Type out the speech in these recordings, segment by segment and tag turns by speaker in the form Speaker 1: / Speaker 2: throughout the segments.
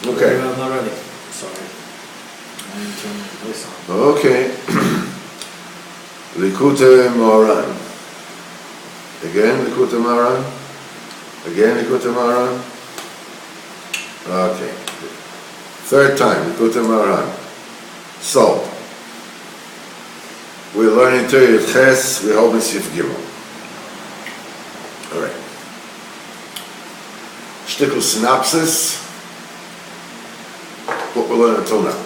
Speaker 1: Okay.
Speaker 2: I'm not ready. Sorry. I need to listen.
Speaker 1: Okay. Likutei Moharan. Again, Likutei Moharan. Again, Likutei Moharan. Okay. Third time, Likutei Moharan. So, we're learning Torah Ches, we're holding Sif Gimel. All right. Shtickle synopsis. What we're learning until now.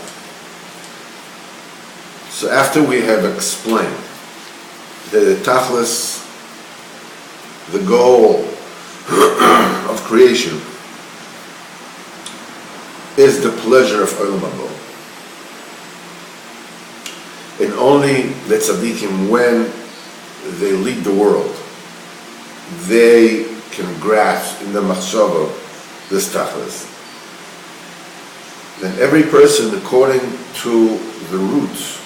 Speaker 1: So after we have explained the tachlis, the goal of creation is the pleasure of Olam Haba. And only the tzaddikim, when they lead the world, they can grasp in the machshava this tachlis. Then every person, according to the roots,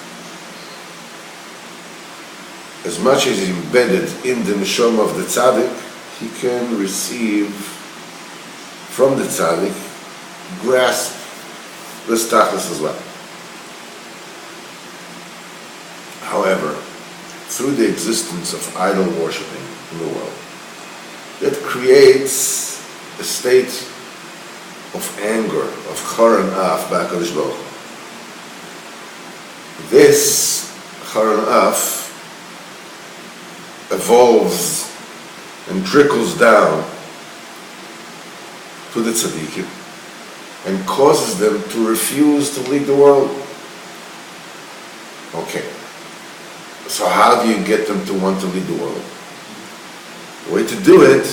Speaker 1: as much as he's embedded in the neshama of the tzaddik, he can receive from the tzaddik, grasp this tachlis as well. However, through the existence of idol worshipping in the world, that creates a state of anger, of Choran Af by HaKadosh Baruch Hu. This Choran Af evolves and trickles down to the tzaddikim and causes them to refuse to lead the world. Okay. So how do you get them to want to lead the world? The way to do it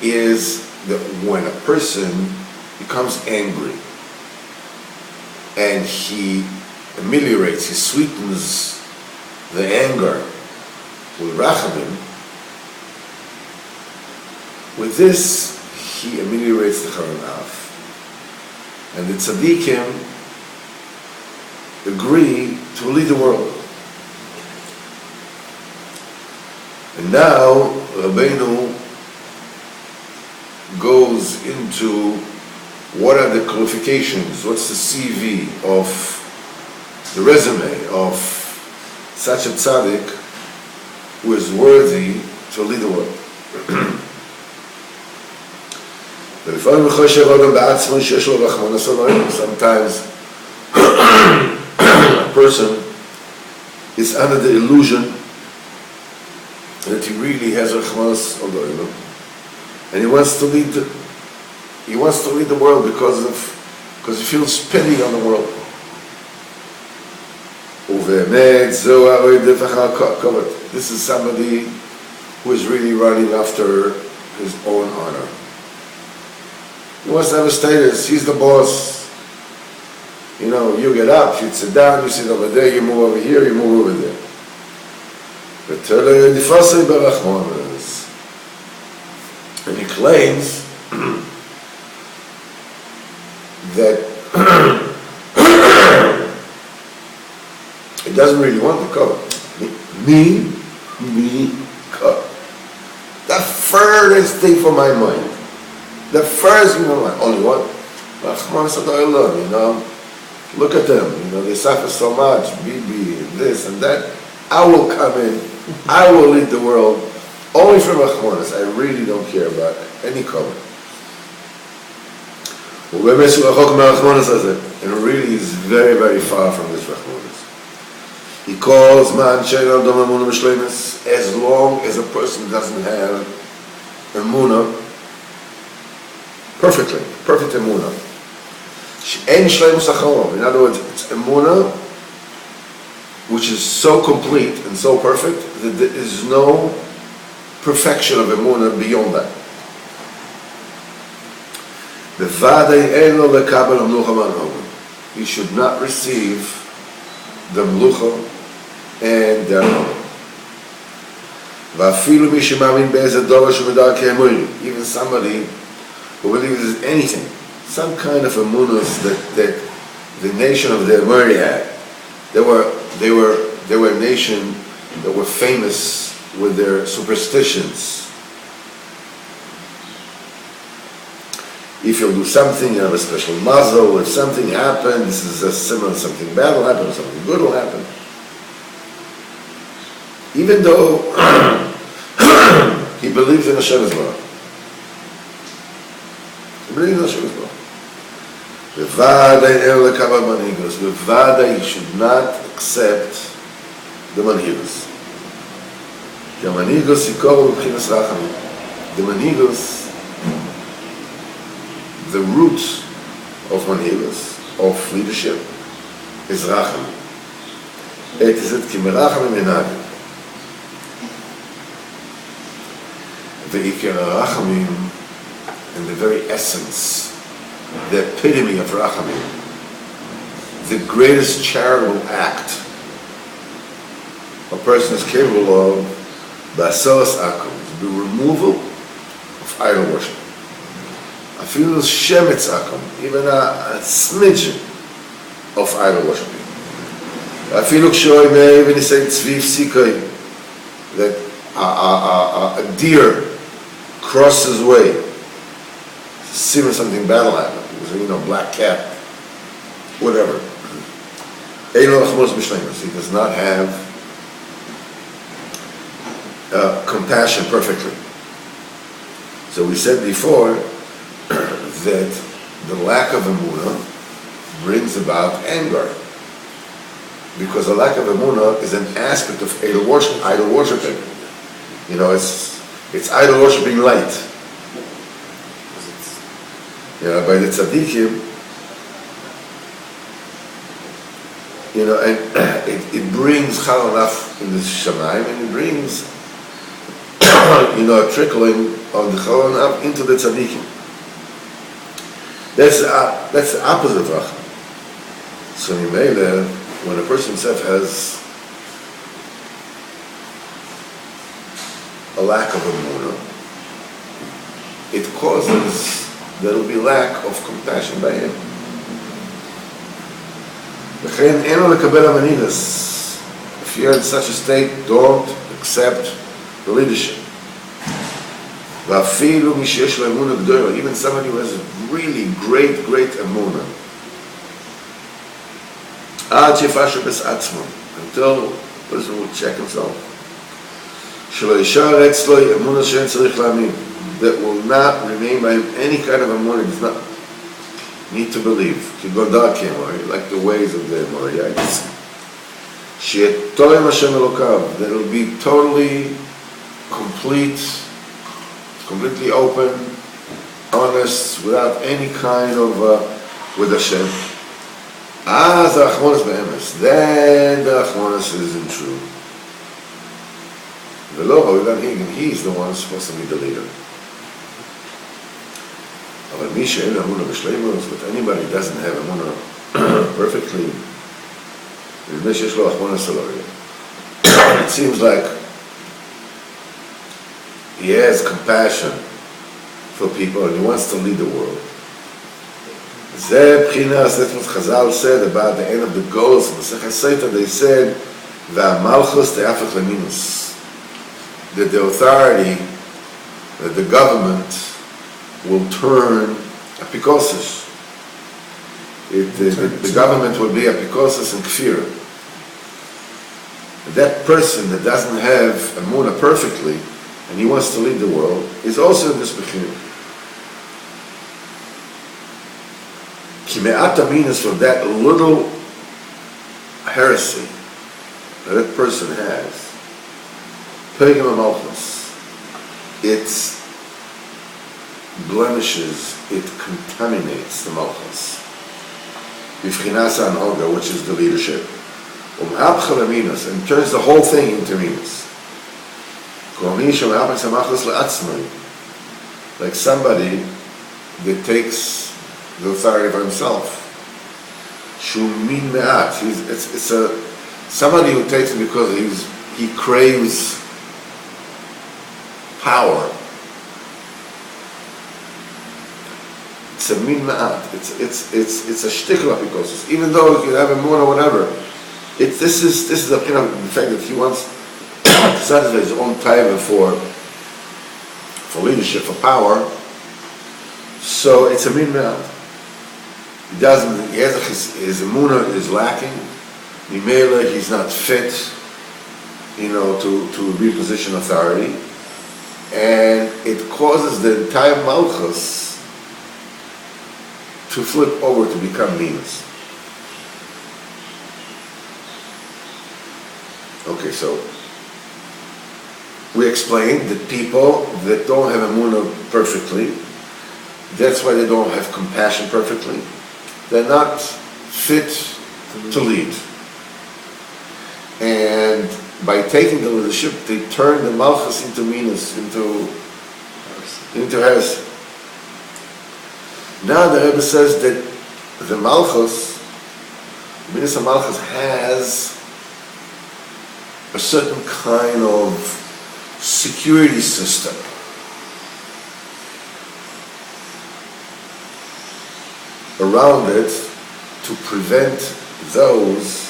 Speaker 1: is that when a person becomes angry and he ameliorates, he sweetens the anger with rachamim, with this he ameliorates the Choran Af. And the tzaddikim agree to lead the world. And now Rabbeinu goes into what are the qualifications, what's the CV of the resume of such a tzaddik who is worthy to lead the world. Sometimes a person is under the illusion that he really has Rachmanas Odoilo, and he wants to lead the world because he feels pity on the world. This is somebody who is really running after his own honor. He wants to have a status. He's the boss. You know, you get up, you sit down, you sit over there, you move over here, you move over there. And he claims that he doesn't really want the cover. Me, cover. The furthest thing from my mind. The first thing from my mind. Only what? You know, look at them. You know, they suffer so much. Bibi, and this and that. I will come in. I will lead the world. Only for Rachmanas. I really don't care about any cover. And really is very, very far from this Rachmanas. He calls man as long as a person doesn't have emunah perfect emunah. In other words, it's emunah which is so complete and so perfect that there is no perfection of emunah beyond that. He should not receive the mlucha and the honor. Even somebody who believes in anything, some kind of emunahs that the nation of the Amori had. They were a nation that were famous with their superstitions. If you'll do something, you have a special muzzle. If something happens, this is a similar, something bad will happen, or something good will happen. Even though he believes in Hashem's law. He believes in Hashem's law. Bevada, he should not accept the manhigos. The manhigos yikol b'chinas rachamim. The manhigos, the root of manhigos, of leadership, is rachamim. Et is it ki merachamim enagim. The ikar rachamim, in the very essence, the epitome of rachamim, the greatest charitable act a person is capable of, b'asos akum, the removal of idol worship. I feel shemetz akum, even a smidgen of idol worshiping. I feel kshoy even he said tzviv sikay, that a deer crosses way, seeing something bad will happen. Black cat, whatever. He does not have compassion perfectly. So we said before that the lack of emunah brings about anger, because the lack of emunah is an aspect of idol worshiping. It's idol worshiping light. By the tzaddikim, and it brings chalanaf in the shamayim, and it brings, a trickling of the chalanaf into the tzaddikim. That's the opposite of racham. So when a person himself has a lack of emunah, it causes there will be lack of compassion by him. If you're in such a state, don't accept the leadership. Even somebody who has a really great emunah, until the person will check himself. That will not remain by him any kind of emunah. He does not need to believe. Like the ways of the Amorites. That will be totally completely open, honest, without any kind of with Hashem. Then the Rachmanis isn't true. He is the one who's supposed to be the leader. But anybody who doesn't have emunah perfectly, it seems like he has compassion for people and he wants to lead the world. That's what Chazal said about the end of the goals. They said that the authority, that the government will turn apikosis. The government will be apikosis and kfir. That person that doesn't have emunah perfectly and he wants to lead the world is also in this bechira. Kime'at aminus, for that little heresy that person has, Pegam Amalchus, it blemishes, it contaminates the Malchus. B'fchinas Anhoga, which is the leadership. Um'abchal aminus, and turns the whole thing into minus. Like somebody that takes the authority for himself. Shumin me'at. It's somebody who takes it because he craves power. It's a min ma'at. It's a shtickler because even though you have a moon or whatever, this is the kind of the fact that he wants to satisfy his own taiva for leadership, for power. So it's a min me'at. He doesn't, his emunah is lacking. Mimela, he's not fit, to reposition authority. And it causes the entire malchus to flip over to become minas. Okay, so we explained that people that don't have emunah perfectly, that's why they don't have compassion perfectly. They're not fit to lead. And by taking the leadership, they turn the malchus into minas, into heresy. Now the Rebbe says that the malchus, minas malchus, has a certain kind of security system. Around it to prevent those,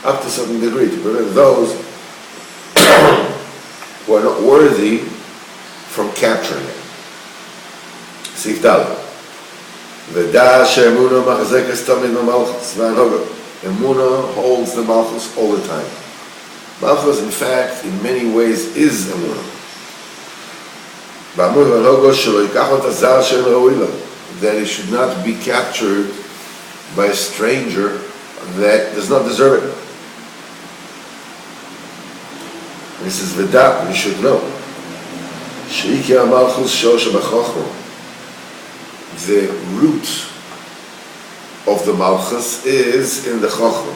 Speaker 1: up to a certain degree, to prevent those who are not worthy from capturing it. Sif Dal. V'da she'emuna machzekes tamid b'malchus v'anoga. Emuna holds the malchus all the time. Malchus, in fact, in many ways, is emuna. Ba'amud v'anoga shelo yikach ot hazar she'en raui lo. That it should not be captured by a stranger that does not deserve it. And he says, V'da, we should know. She'iki ha'malchus shosha b'chochma. The root of the malchus is in the chochma.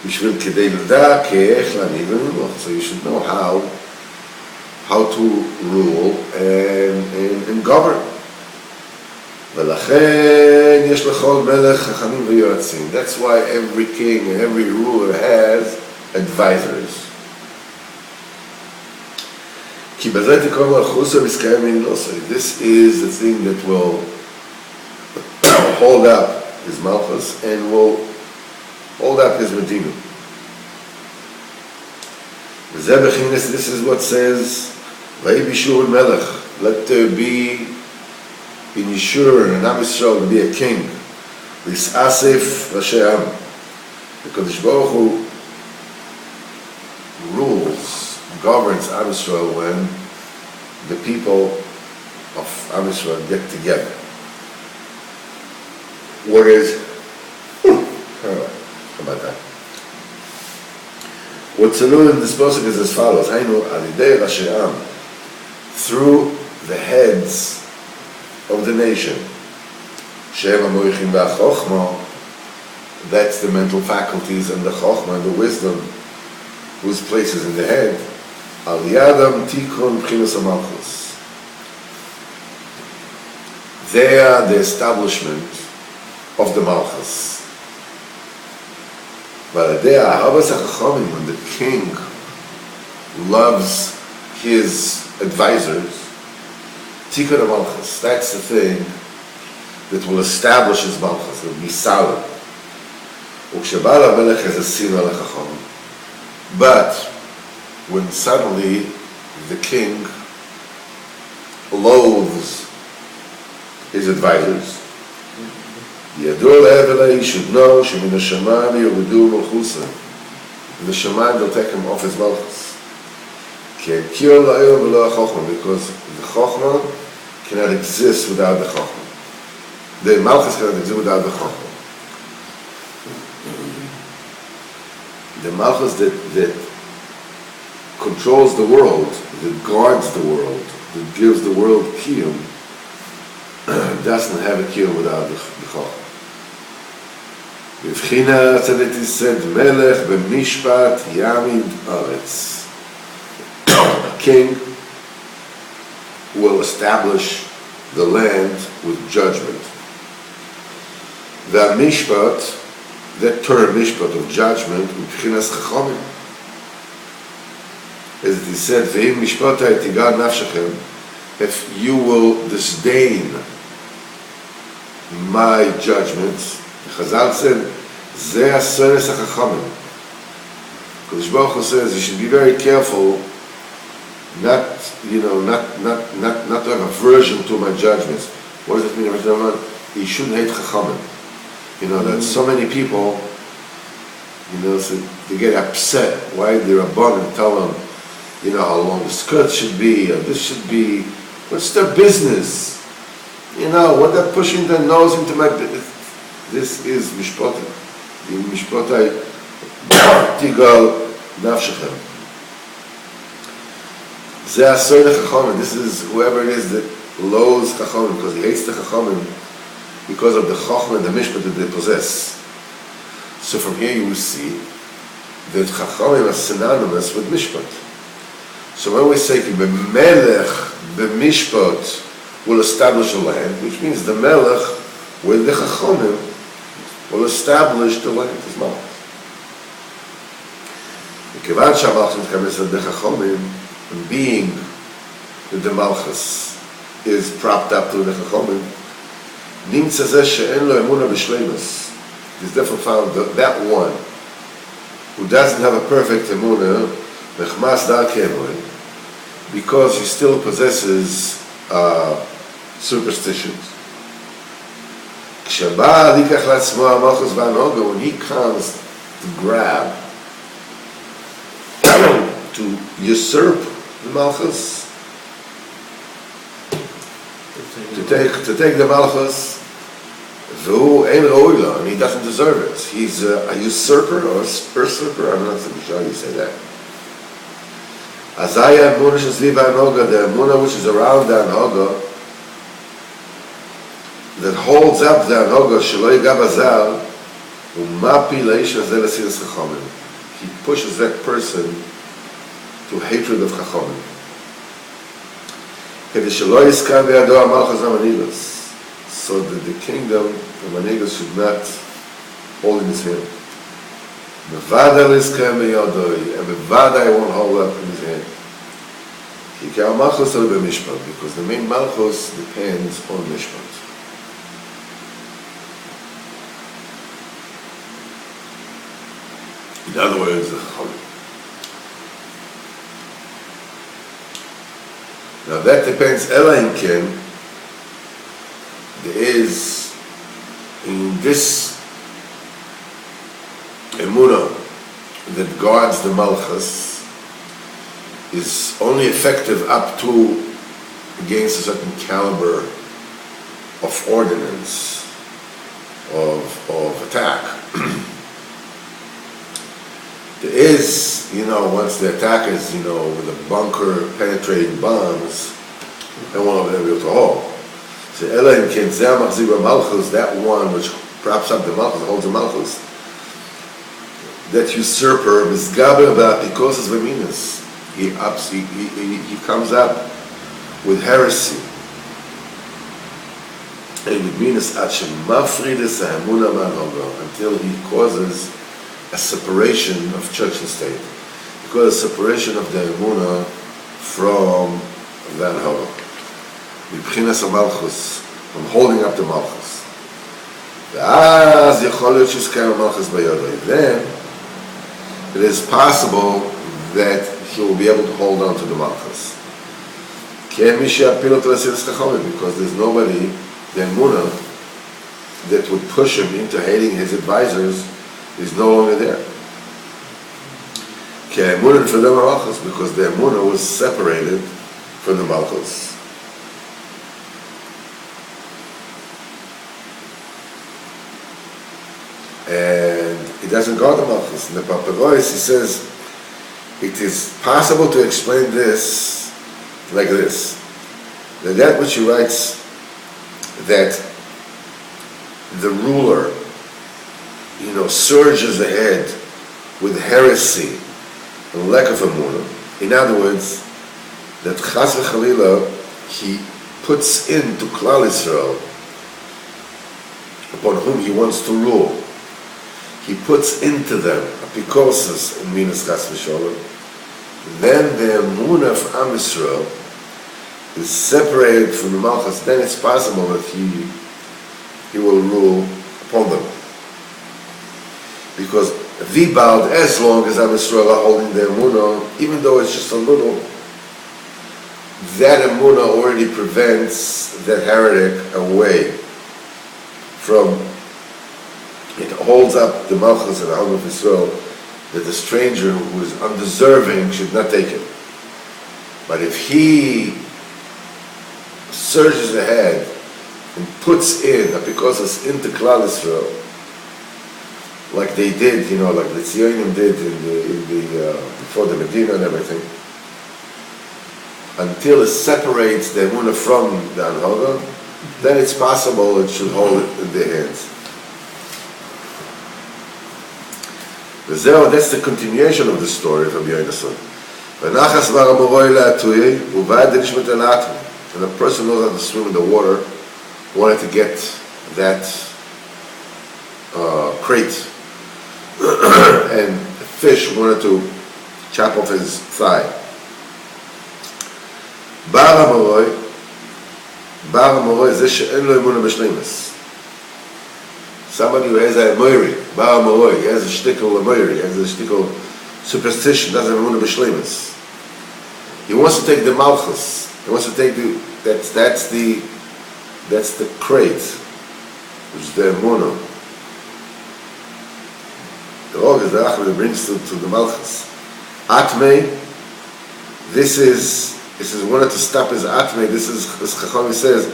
Speaker 1: Bishvil kedei l'da ke'ech la'nid v'niluch. So you should know how to rule and govern. ולכן יש לכל מלך חכמים ויועצים. That's why every king and every ruler has advisors. כי בזה תקרא מלכות ומסקיים מנילוסי. This is the thing that will hold up his malchus and will hold up his medina. וזה בכינס, this is what says, ויהי בישור מלך. Let there be in Yeshua and Am Yisrael to be a king. This Asif Rashe'am. The Kodesh Baruch Hu rules, governs Am Yisrael when the people of Am Yisrael get together. What is, how about that? What's new in this pasuk is as follows: Hainu alidei Rashe'am, through the heads of the nation. Sheva moichim v'achochma, that's the mental faculties and the chochma and the wisdom whose place is in the head. Al yadam tikron b'chinas hamalchus. They are the establishment of the malchus. But when the king loves his advisors, Tikkun Malchus, that's the thing that will establish his Malchus, will be solid. Ukshebal HaMelech has a sin al HaChacham. But when suddenly the king loathes his advisors, Yadur Le'evelei, he should know, Shemin HaShamayim Yoredu Malchusa. In the Shamayim they'll take him off his Malchus. Because the Chochma cannot exist without the Chochma. The Malchus cannot exist without the Chochma. The Malchus that controls the world, that guards the world, that gives the world Kiyum, doesn't have a Kiyum without the Chochma. B'vchina, as it is said, Melech b'mishpat yamid aretz. A king will establish the land with judgment. The mishpat, that term mishpat of judgment, b'chinas chachamim. As it is said, ve'im mishpatai tigar nafshechem, if you will disdain my judgments, Chazal said, ze aseres hachachamim. Kodesh Baruch Hu says you should be very careful not to have aversion to my judgments. What does it mean? He shouldn't hate Chachamim. That so many people, so they get upset. Why the Rabbanim tell them, how long the skirt should be, or this should be. What's their business? What they're pushing their nose into my business. This is Mishpotai. The Mishpotai Tigal Nafshechem. This is whoever it is that loathes Chachamim, because he hates the Chachamim because of the Chacham and the Mishpat that they possess. So from here you will see that Chachamim are synonymous with Mishpat. So when we say the Melech, the Mishpat, will establish a land, which means the Melech with the Chachamim will establish the land as well. מכיוון שהמלכות מתכנסת על ידי חכמים, being that the Malchus is propped up to the Chachomim, נמצא זה שאין לו אמונה בשלימוס. It is therefore found that one who doesn't have a perfect emuna, mechmas darkemoi, because he still possesses superstitions. כשבא לקח לעצמו המלכוס והנהוגה, when he comes to grab, to usurp the Malchus, to take the Malchus, and he doesn't deserve it. He's a usurper or a usurper. I'm not sure how you say that. Azaya Emunah Shesviva Anoga, the Emunah which is around the Anoga, that holds up the Anoga, Sheloi Gabazal, Umapi Leish Azel Asiras Chachamim. He pushes that person to hatred of Chachamim. Kedi Sheloi Yiskan Be'ado HaMalchus HaManigas, so that the kingdom of Manigas should not hold in his hand. Mevada Yiskan Be'adoi, and Mevada I won't hold up in his hand. Kikei HaMalchus Tolui B'Mishpat, because the main Malchus depends on Mishpat. In other words, the Chachamim. Now that depends, Ela in Ken, there is, in this Emunah that guards the Malchus, is only effective up to against a certain caliber of ordinance, of attack. There is, once the attack is, with the bunker penetrating bombs, they won't be able to hold. So Ela in Ken Zeh Machzir Malchus, that one which props up the Malchus, holds the Malchus, that usurper, Misgaber Ba'apikosas V'minas, he comes up with heresy. And with minas at shemafrides ha'emunah ma'anoga, until he causes a separation of church and state. Because a separation of the emunah from the anhoga. Mibchinas HaMalchus, from holding up the Malchus. V'az yechol להיות שיזכה המלכוס בידו. Then it is possible that he will be able to hold on to the Malchus. Because there's nobody, the emunah, that would push him into hating his advisors is no longer there. Because the emunah was separated from the Malchus. And he doesn't guard the Malchus. In the Papagoyes, he says, it is possible to explain this like this. That which he writes, that the ruler, surges ahead with heresy and lack of emunah. In other words, that Chas v'Chalila, he puts into Klal Yisrael, upon whom he wants to rule, he puts into them apikosis and minas Chas v'Sholem. Then the emunah of Am Yisrael is separated from the Malchus. Then it's possible that he will rule upon them. Because Vibald, as long as Am Yisrael are holding the emunah, even though it's just a little, that emunah already prevents that heretic away from, it holds up the malchus and the Hagam of Israel, that the stranger who is undeserving should not take it. But if he surges ahead and puts in, because it's into Klal Israel, like they did, like the Tzionim did before the Medina and everything, until it separates the emunah from the anhaga, then it's possible it should hold it in their hands. That's the continuation of the story of Rabbi Yonasan. And a person knows how to swim in the water, wanted to get that crate, and the fish wanted to chop off his thigh. Bar HaMoroi is this she'en lo emunah b'shleimus. Somebody who has a moiri, Bar HaMoroi, he has a shtickle moiri, he has a shtickle superstition, doesn't have emunah b'shleimus. He wants to take the malchus. He wants to take that's the crate, which is the emunah. The og is the achar that brings to the malchus. Atmei, this is wanted to stop his atmei. This is, as Chacham says,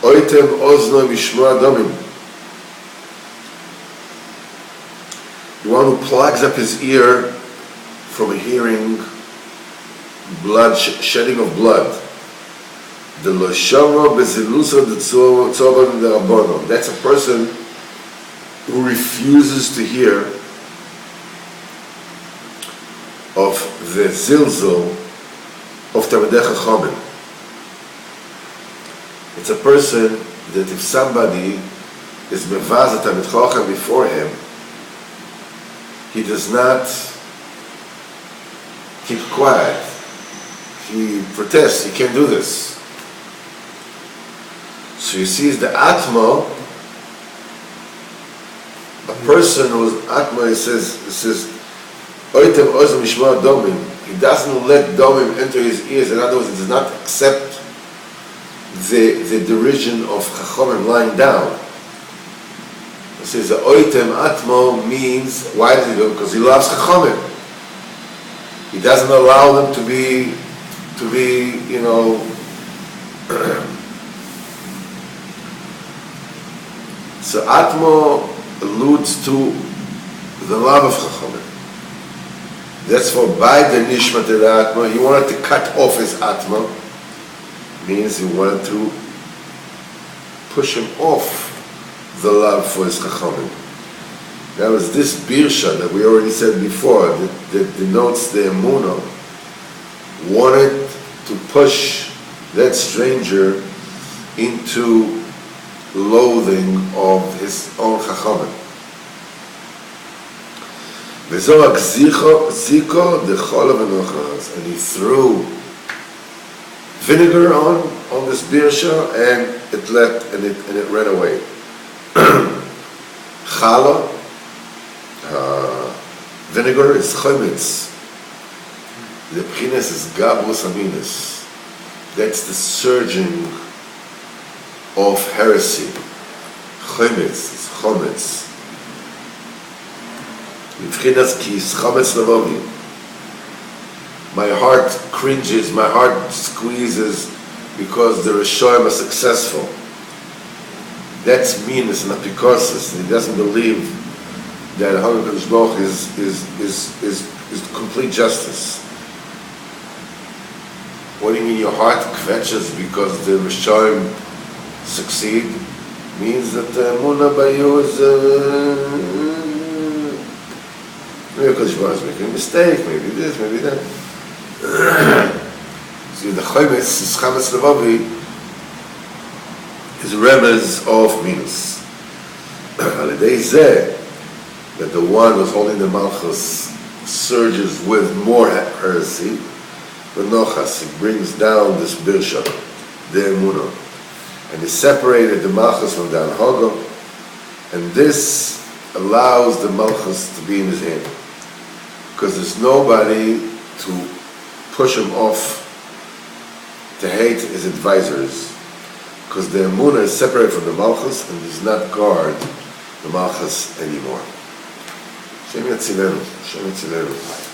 Speaker 1: oitem ozno mishmoa domim. The one who plugs up his ear from hearing blood, shedding of blood. The loshama bezilusa the tzoban the rabbonon. That's a person who refuses to hear of the zilzul of Talmidei Chachamim. It's a person that if somebody is mevaz Talmid Chacham before him, he does not keep quiet. He protests, he can't do this. So you see, the Atma, a person who's Atma, it says, Oitem ozim mishmoa domim. He doesn't let domim enter his ears. In other words, he does not accept the derision of Chachamim lying down. It says the Oitem Atmo means, why does he do it? Because he loves Chachamim. He doesn't allow them to be so Atmo alludes to the love of Chachamim. That's for by the nishmat el Atma. He wanted to cut off his Atma. Means he wanted to push him off the love for his Chachamim. That was this birsha that we already said before, that denotes the emunah, wanted to push that stranger into loathing of his own Chachamim. And he threw vinegar on this birsha, and it ran away. Chala, vinegar is chometz. The pchines is gabrus aminis. That's the surging of heresy. Chometz is chometz. My heart cringes, my heart squeezes because the Rishonim are successful. That's meanness and apikosis. He doesn't believe that HaKadosh Baruch is complete justice. What do you mean your heart kvetches because the Rishonim succeed? Means that the Emunah by you is maybe HaKadosh Baruch is making a mistake, maybe this, maybe that. See, the Chometz, is Chametz Levavi, is a remez of minus. Alidei Zeh, that the one who's holding the Malchus surges with more heresy, V'nochas, he brings down this birsha, the Emunah, and he separated the Malchus from the Anhaga, and this allows the Malchus to be in his hand, because there's nobody to push him off to hate his advisors, because the Emunah is separated from the Malchus and does not guard the Malchus anymore. Shem Yatzilenu.